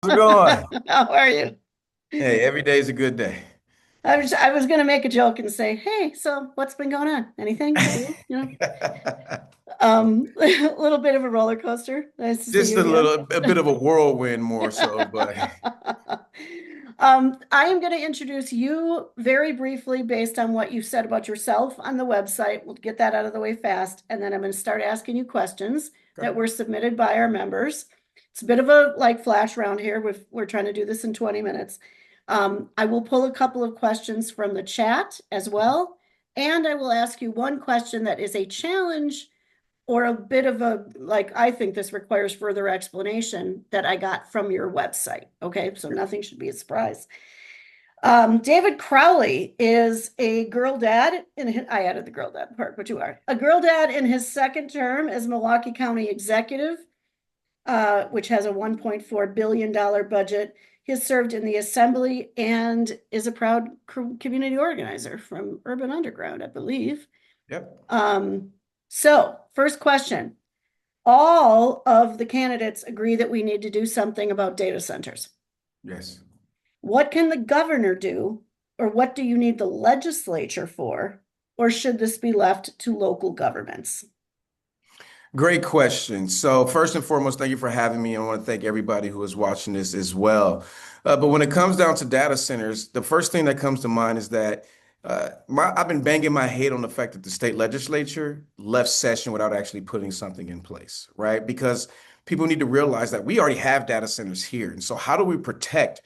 How's it going? How are you? Hey, every day is a good day. I was gonna make a joke and say, hey, so what's been going on? Anything for you? A little bit of a roller coaster. Nice to see Just you again. a bit of a whirlwind more so, but I am going to introduce you very briefly based on what you said about yourself on the website. We'll get that out of the way fast, and then I'm going to start asking you questions okay. that were submitted by our members. It's a bit of a like flash round here. We're trying to do this in 20 minutes. I will pull a couple of questions from the chat as well, and I will ask you one question that is a challenge or a bit of a, like, I think this requires further explanation that I got from your website. Okay, so nothing should be a surprise. David Crowley is a girl dad I added the girl dad part, but you are a girl dad in his second term as Milwaukee County Executive, which has a $1.4 billion budget. He has served in the assembly and is a proud community organizer from Urban Underground, I believe. Yep. So, first question. All of the candidates agree that we need to do something about data centers. Yes. What can the governor do, or what do you need the legislature for, or should this be left to local governments? Great question. So first and foremost, thank you for having me. I want to thank everybody who is watching this as well. But when it comes down to data centers, the first thing that comes to mind is that I've been banging my head on the fact that the state legislature left session without actually putting something in place, right? Because people need to realize that we already have data centers here. And so how do we protect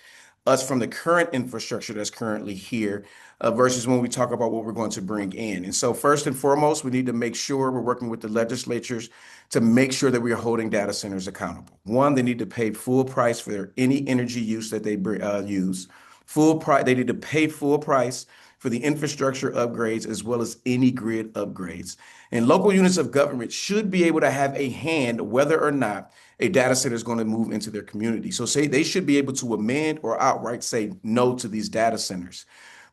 us from the current infrastructure that's currently here versus when we talk about what we're going to bring in? And so first and foremost, we need to make sure we're working with the legislatures to make sure that we are holding data centers accountable. One, they need to pay full price for any energy use that they use. Full price, they need to pay full price for the infrastructure upgrades as well as any grid upgrades. And local units of government should be able to have a hand whether or not a data center is going to move into their community. So say they should be able to amend or outright say no to these data centers.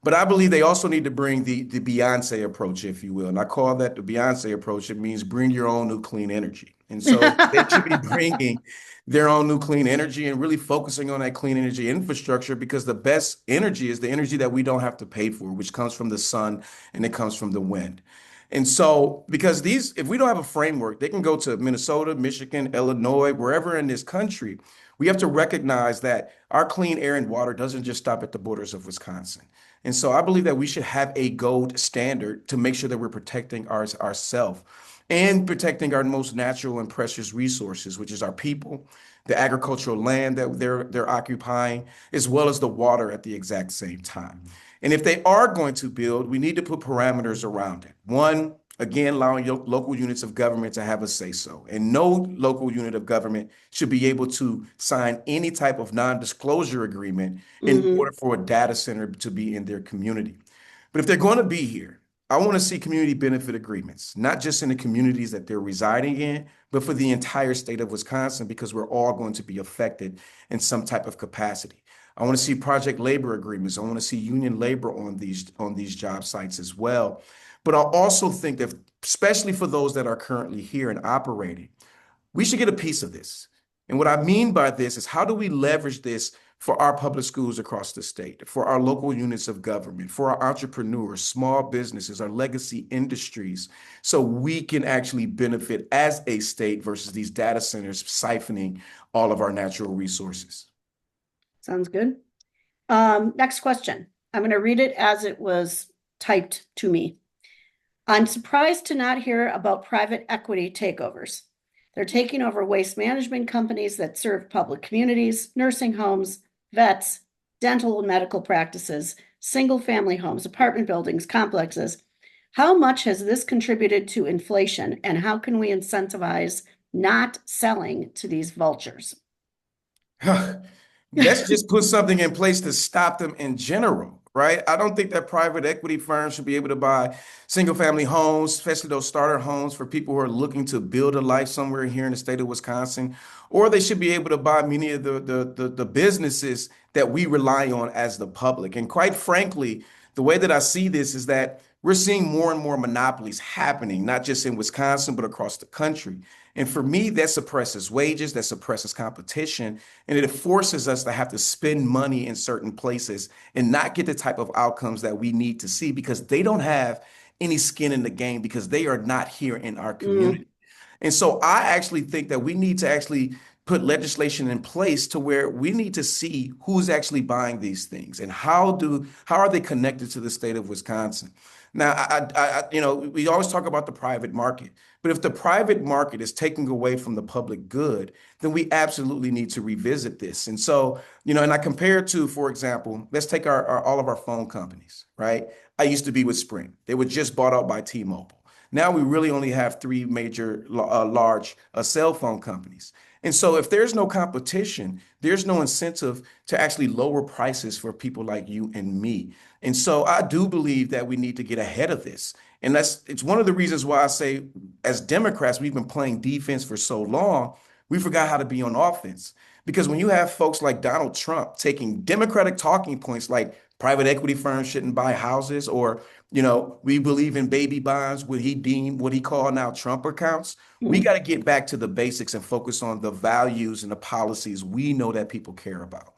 But I believe they also need to bring the Beyonce approach, if you will. And I call that the Beyonce approach. It means bring your own new clean energy. And so they should be bringing their own new clean energy and really focusing on that clean energy infrastructure because the best energy is the energy that we don't have to pay for, which comes from the sun and it comes from the wind. And so, because if we don't have a framework, they can go to Minnesota, Michigan, Illinois, wherever in this country. We have to recognize that our clean air and water doesn't just stop at the borders of Wisconsin. And so I believe that we should have a gold standard to make sure that we're protecting ourselves and protecting our most natural and precious resources, which is our people, the agricultural land that they're occupying, as well as the water at the exact same time. And if they are going to build, we need to put parameters around it. One, again, allowing local units of government to have a say so. And no local unit of government should be able to sign any type of non-disclosure agreement in order Mhm. for a data center to be in their community. But if they're going to be here, I want to see community benefit agreements, not just in the communities that they're residing in, but for the entire state of Wisconsin, because we're all going to be affected in some type of capacity. I want to see project labor agreements. I want to see union labor on these job sites as well. But I also think that, especially for those that are currently here and operating, we should get a piece of this. And what I mean by this is how do we leverage this for our public schools across the state, for our local units of government, for our entrepreneurs, small businesses, our legacy industries, so we can actually benefit as a state versus these data centers siphoning all of our natural resources. Sounds good. Next question. I'm going to read it as it was typed to me. I'm surprised to not hear about private equity takeovers. They're taking over waste management companies that serve public communities, nursing homes, vets, dental and medical practices, single family homes, apartment buildings, complexes. How much has this contributed to inflation, and how can we incentivize not selling to these vultures? Let's just put something in place to stop them in general, right? I don't think that private equity firms should be able to buy single family homes, especially those starter homes for people who are looking to build a life somewhere here in the state of Wisconsin, or they should be able to buy many of the businesses that we rely on as the public. And quite frankly, the way that I see this is that we're seeing more and more monopolies happening, not just in Wisconsin, but across the country. And for me, that suppresses wages, that suppresses competition, and it forces us to have to spend money in certain places and not get the type of outcomes that we need to see because they don't have any skin in the game because they are not here in our Mm, community. And so I actually think that we need to actually put legislation in place to where we need to see who's actually buying these things and how are they connected to the state of Wisconsin. Now, we always talk about the private market, but if the private market is taking away from the public good, then we absolutely need to revisit this. And so, and I compare it to, for example, let's take all of our phone companies, right? I used to be with Sprint. They were just bought out by T-Mobile. Now we really only have three major large cell phone companies. And so if there's no competition, there's no incentive to actually lower prices for people like you and me. And so I do believe that we need to get ahead of this. And it's one of the reasons why I say as Democrats, we've been playing defense for so long, we forgot how to be on offense. Because when you have folks like Donald Trump taking Democratic talking points like private equity firms shouldn't buy houses or we believe in baby bonds, what he call now Trump accounts. We mm. got to get back to the basics and focus on the values and the policies we know that people care about.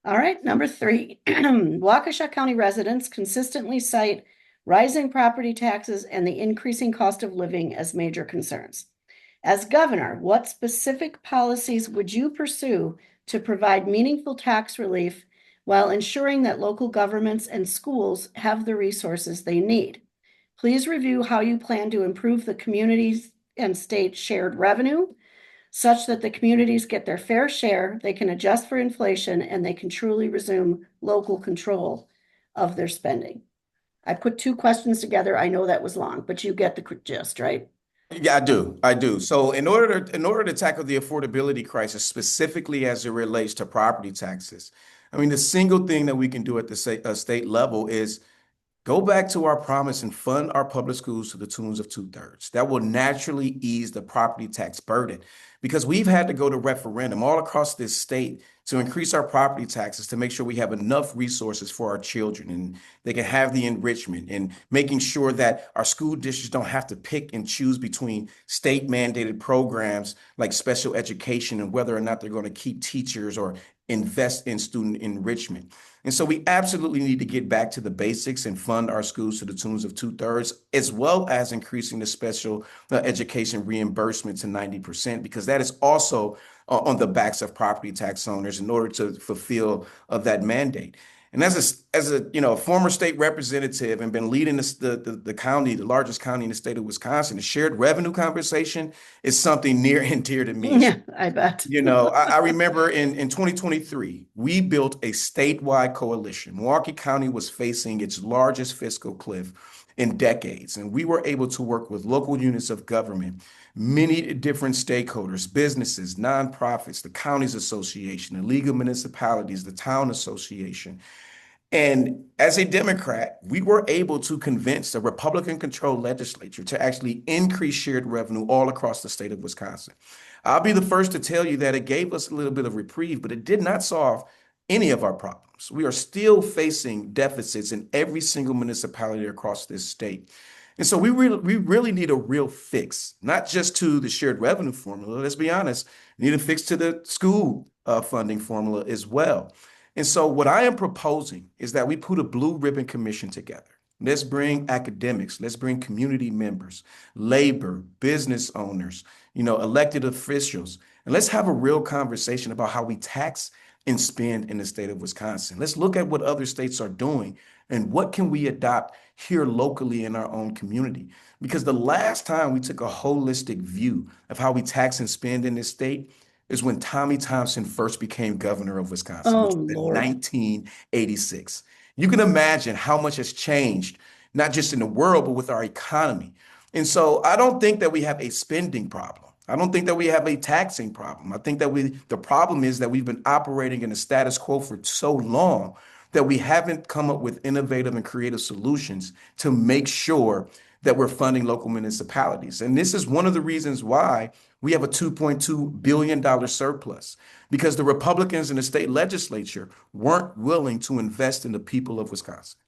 All right, number three. Waukesha County residents consistently cite rising property taxes and the increasing cost of living as major concerns. As governor, what specific policies would you pursue to provide meaningful tax relief while ensuring that local governments and schools have the resources they need? Please review how you plan to improve the communities and state shared revenue such that the communities get their fair share, they can adjust for inflation, and they can truly resume local control of their spending. I put two questions together. I know that was long, but you get the gist, right? Yeah, I do. I do. So in order to tackle the affordability crisis, specifically as it relates to property taxes, I mean, the single thing that we can do at the state level is go back to our promise and fund our public schools to the tunes of two-thirds. That will naturally ease the property tax burden because we've had to go to referendum all across this state to increase our property taxes to make sure we have enough resources for our children and they can have the enrichment and making sure that our school districts don't have to pick and choose between state mandated programs like special education and whether or not they're going to keep teachers or invest in student enrichment. And so we absolutely need to get back to the basics and fund our schools to the tunes of two-thirds, as well as increasing the special education reimbursement to 90%, because that is also on the backs of property tax owners in order to fulfill that mandate. And as a former state representative and been leading the county, the largest county in the state of Wisconsin, the shared revenue conversation is something near and dear to me. Yeah, I bet. I remember in 2023, we built a statewide coalition. Milwaukee County was facing its largest fiscal cliff in decades, and we were able to work with local units of government, many different stakeholders, businesses, nonprofits, the counties association, the League of Municipalities, the town association. And as a Democrat, we were able to convince the Republican-controlled legislature to actually increase shared revenue all across the state of Wisconsin. I'll be the first to tell you that it gave us a little bit of reprieve, but it did not solve any of our problems. We are still facing deficits in every single municipality across this state. And so we really need a real fix, not just to the shared revenue formula. Let's be honest, we need a fix to the school funding formula as well. And so what I am proposing is that we put a blue ribbon commission together. Let's bring academics, let's bring community members, labor, business owners, elected officials, and let's have a real conversation about how we tax and spend in the state of Wisconsin. Let's look at what other states are doing and what can we adopt here locally in our own community. Because the last time we took a holistic view of how we tax and spend in this state is when Tommy Thompson first became governor of Wisconsin, Oh, which was in Lord. 1986. You can imagine how much has changed, not just in the world, but with our economy. And so I don't think that we have a spending problem. I don't think that we have a taxing problem. I think that the problem is that we've been operating in a status quo for so long that we haven't come up with innovative and creative solutions to make sure that we're funding local municipalities. And this is one of the reasons why we have a $2.2 billion surplus, because the Republicans in the state legislature weren't willing to invest in the people of Wisconsin.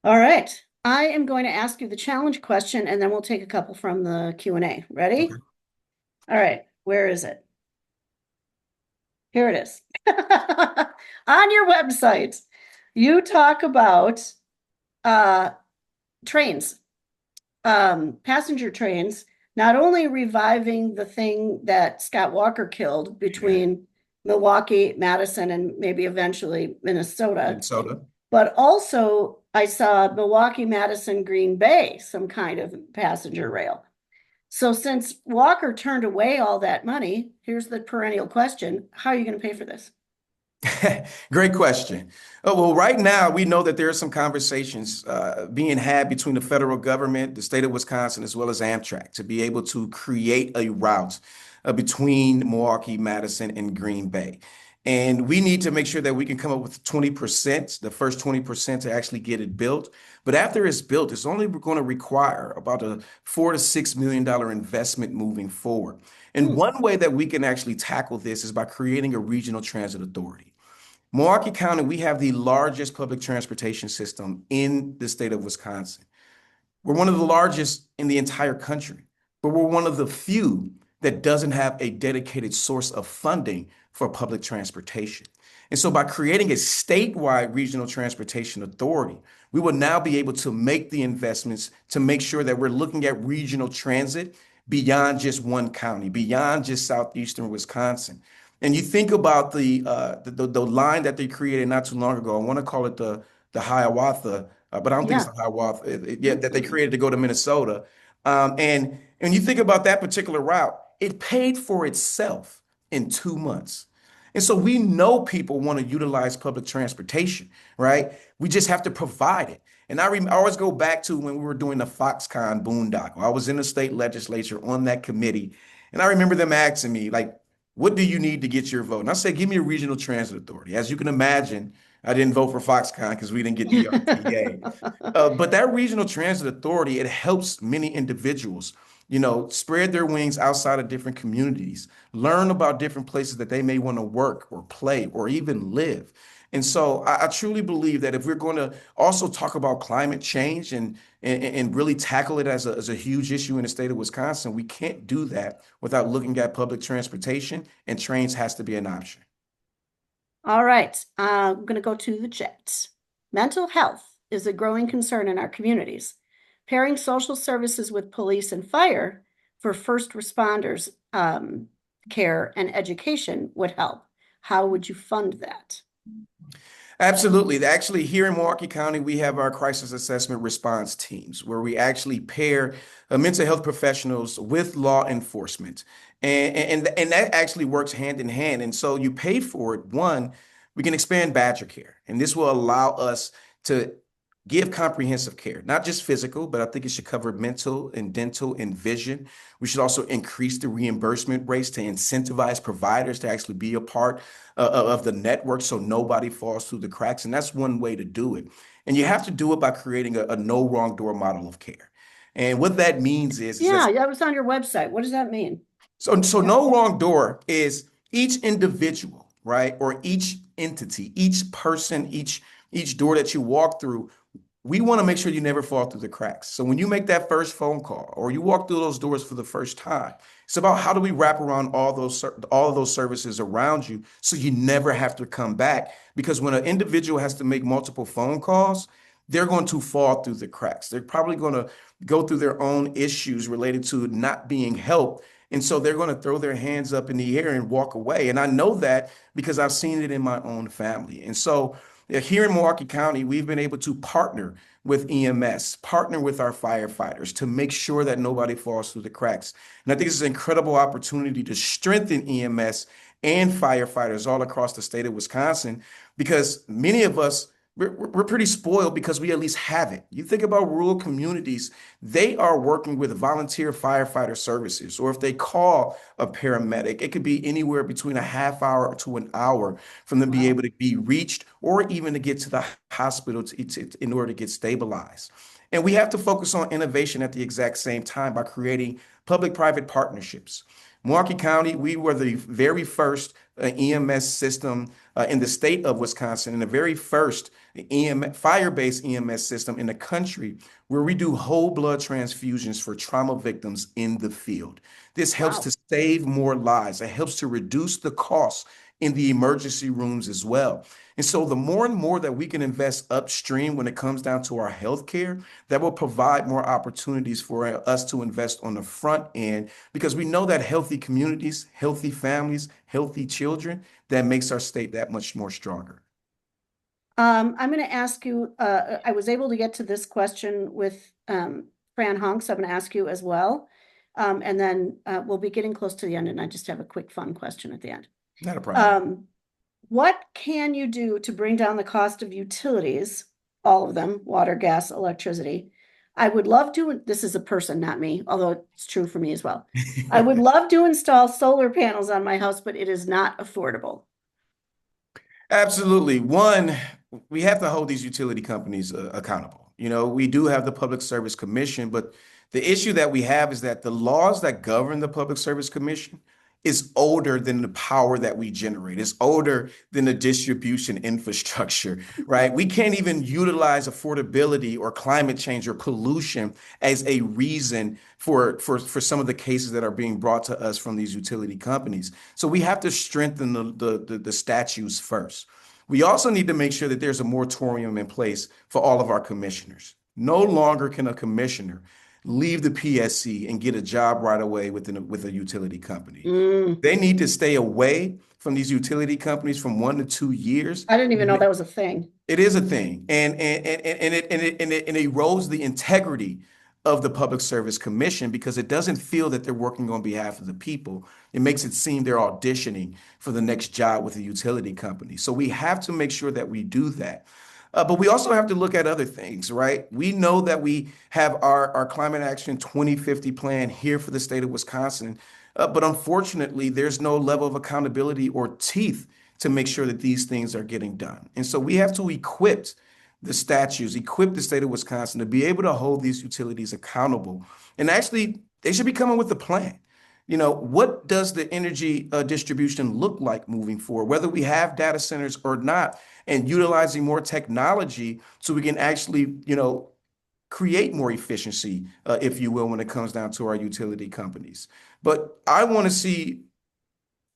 All right. I am going to ask you the challenge question and then we'll take a couple from the Q&A. Okay. Ready? All right. Where is it? Here it is. On your website, you talk about uh, trains, passenger trains, not only reviving the thing that Scott Walker killed Yeah. between Milwaukee, Madison, and maybe eventually Minnesota, Minnesota. but also I saw Milwaukee, Madison, Green Bay, some kind of passenger rail. So since Walker turned away all that money, here's the perennial question: how are you going to pay for this? Great question. Well, right now, we know that there are some conversations being had between the federal government, the state of Wisconsin, as well as Amtrak to be able to create a route between Milwaukee, Madison, and Green Bay. And we need to make sure that we can come up with 20%, the first 20% to actually get it built. But after it's built, it's only going to require about a $4 to $6 million investment moving forward. And Hmm. one way that we can actually tackle this is by creating a regional transit authority. Milwaukee County, we have the largest public transportation system in the state of Wisconsin. We're one of the largest in the entire country, but we're one of the few that doesn't have a dedicated source of funding for public transportation. And so by creating a statewide regional transportation authority, we will now be able to make the investments to make sure that we're looking at regional transit beyond just one county, beyond just southeastern Wisconsin. And you think about the line that they created not too long ago. I want to call it the Hiawatha, but I don't think it's Yeah. the Hiawatha. Yeah, that they Mhm. created to go to Minnesota. And you think about that particular route, it paid for itself in 2 months. And so we know people want to utilize public transportation, right? We just have to provide it. And I always go back to when we were doing the Foxconn boondoggle. I was in the state legislature on that committee, and I remember them asking me, like, what do you need to get your vote? And I said, give me a regional transit authority. As you can imagine, I didn't vote for Foxconn because we didn't get the RTA. But that regional transit authority, it helps many individuals, spread their wings outside of different communities, learn about different places that they may want to work or play or even live. And so I truly believe that if we're going to also talk about climate change and really tackle it as a huge issue in the state of Wisconsin, we can't do that without looking at public transportation, and trains has to be an option. All right. I'm going to go to the chat. Mental health is a growing concern in our communities. Pairing social services with police and fire for first responders care and education would help. How would you fund that? Absolutely. Actually, here in Milwaukee County, we have our crisis assessment response teams where we actually pair mental health professionals with law enforcement. And that actually works hand in hand. And so you pay for it. One, we can expand Badger Care, and this will allow us to give comprehensive care, not just physical, but I think it should cover mental and dental and vision. We should also increase the reimbursement rates to incentivize providers to actually be a part of the network so nobody falls through the cracks. And that's one way to do it. And you have to do it by creating a no wrong door model of care. And what that means is that Yeah, that was on your website. What does that mean? so Yeah. no wrong door is each individual, right? Or each entity, each person, each door that you walk through, we want to make sure you never fall through the cracks. So when you make that first phone call or you walk through those doors for the first time, it's about how do we wrap around all of those services around you so you never have to come back. Because when an individual has to make multiple phone calls, they're going to fall through the cracks. They're probably going to go through their own issues related to not being helped. And so they're going to throw their hands up in the air and walk away. And I know that because I've seen it in my own family. And so here in Milwaukee County, we've been able to partner with EMS, partner with our firefighters to make sure that nobody falls through the cracks. And I think this is an incredible opportunity to strengthen EMS and firefighters all across the state of Wisconsin because many of us, we're pretty spoiled because we at least have it. You think about rural communities, they are working with volunteer firefighter services, or if they call a paramedic, it could be anywhere between a half hour to an hour from them be Wow. able to be reached or even to get to the hospital in order to get stabilized. And we have to focus on innovation at the exact same time by creating public-private partnerships. Milwaukee County, we were the very first EMS system in the state of Wisconsin and the very first fire-based EMS system in the country where we do whole blood transfusions for trauma victims in the field. This helps Wow. to save more lives. It helps to reduce the costs in the emergency rooms as well. And so the more and more that we can invest upstream when it comes down to our healthcare, that will provide more opportunities for us to invest on the front end because we know that healthy communities, healthy families, healthy children, that makes our state that much more stronger. I'm going to ask you, I was able to get to this question with Fran Honks. I'm going to ask you as well. And then we'll be getting close to the end, and I just have a quick fun question at the end. Not a problem. Um, what can you do to bring down the cost of utilities, all of them, water, gas, electricity? I would love to, this is a person, not me, although it's true for me as well. I would love to install solar panels on my house, but it is not affordable. Absolutely. One, we have to hold these utility companies accountable. We do have the Public Service Commission, but the issue that we have is that the laws that govern the Public Service Commission is older than the power that we generate. It's older than the distribution infrastructure, right? We can't even utilize affordability or climate change or pollution as a reason for some of the cases that are being brought to us from these utility companies. So we have to strengthen the statutes first. We also need to make sure that there's a moratorium in place for all of our commissioners. No longer can a commissioner leave the PSC and get a job right away with a utility company. Mm, They need to stay away from these utility companies from 1 to 2 years. I didn't even know that was a thing. It is a thing, and it erodes the integrity of the Public Service Commission because it doesn't feel that they're working on behalf of the people. It makes it seem they're auditioning for the next job with a utility company. So we have to make sure that we do that. But we also have to look at other things, right? We know that we have our Climate Action 2050 plan here for the state of Wisconsin, but unfortunately, there's no level of accountability or teeth to make sure that these things are getting done. And so we have to equip the statutes, equip the state of Wisconsin to be able to hold these utilities accountable. And actually, they should be coming with a plan. What does the energy distribution look like moving forward, whether we have data centers or not, and utilizing more technology so we can actually, create more efficiency, if you will, when it comes down to our utility companies. But I want to see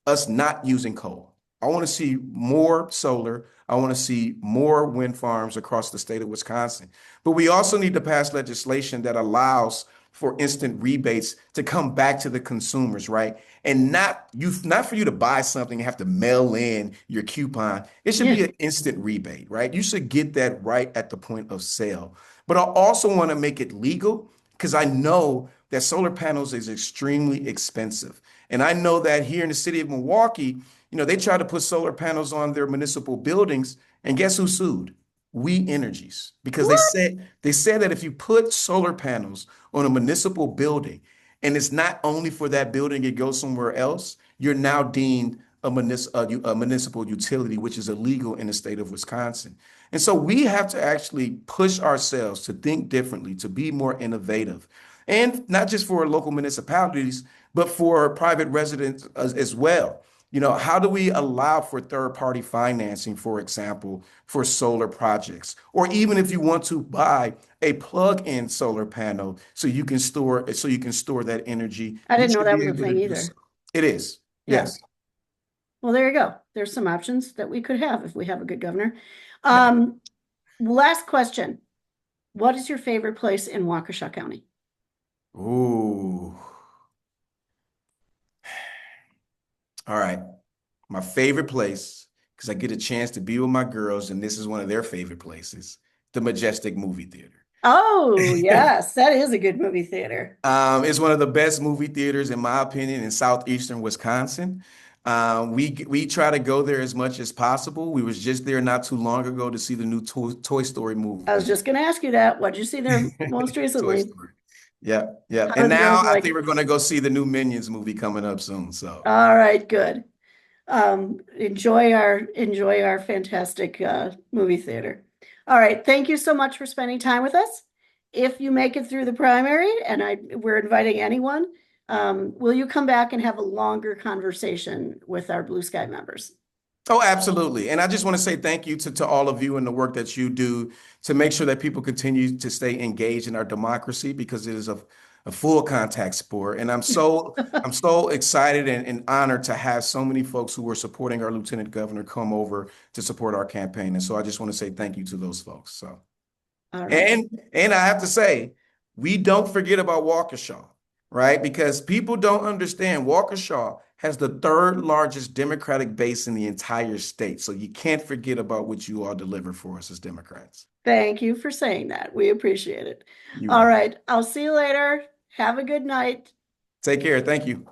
us not using coal. I want to see more solar. I want to see more wind farms across the state of Wisconsin. But we also need to pass legislation that allows for instant rebates to come back to the consumers, right? And not for you to buy something and have to mail in your coupon. It should Yeah. be an instant rebate, right? You should get that right at the point of sale. But I also want to make it legal because I know that solar panels is extremely expensive. And I know that here in the city of Milwaukee, they try to put solar panels on their municipal buildings, and guess who sued? We Energies, because they What? said that if you put solar panels on a municipal building, and it's not only for that building, it goes somewhere else, you're now deemed a municipal utility, which is illegal in the state of Wisconsin. And so we have to actually push ourselves to think differently, to be more innovative, and not just for local municipalities, but for private residents as well. How do we allow for third-party financing, for example, for solar projects? Or even if you want to buy a plug-in solar panel so you can store that energy, I you didn't know should that be was a able to thing do so. either. It is. Yeah. Yes. Well, there you go. There's some options that we could have if we have a good governor. Yeah. Um, Last question. What is your favorite place in Waukesha County? Ooh. All right. My favorite place, because I get a chance to be with my girls, and this is one of their favorite places, the Majestic Movie Theater. Oh, yes, that is a good movie theater. It's one of the best movie theaters, in my opinion, in southeastern Wisconsin. We try to go there as much as possible. We was just there not too long ago to see the new Toy Story I was movie. just going to ask you that. What did you see there most Toy recently? Story. Yeah, yeah. How And did the now girls I like think it? we're going to go see the new Minions movie coming up soon. So, All right, good. Enjoy our fantastic movie theater. All right, thank you so much for spending time with us. if you make it through the primary, and we're inviting anyone, will you come back and have a longer conversation with our Blue Sky members? Oh, absolutely. And I just want to say thank you to all of you and the work that you do to make sure that people continue to stay engaged in our democracy because it is a full contact sport. And I'm so excited and honored to have so many folks who are supporting our lieutenant governor come over to support our campaign. And so I just want to say thank you to those folks. So All right. and I have to say, we don't forget about Waukesha, right? Because people don't understand Waukesha has the third largest Democratic base in the entire state. So you can't forget about what you all deliver for us as Democrats. Thank you for saying that. We appreciate it. You're All welcome. right. I'll see you later. Have a good night. Take care. Thank you.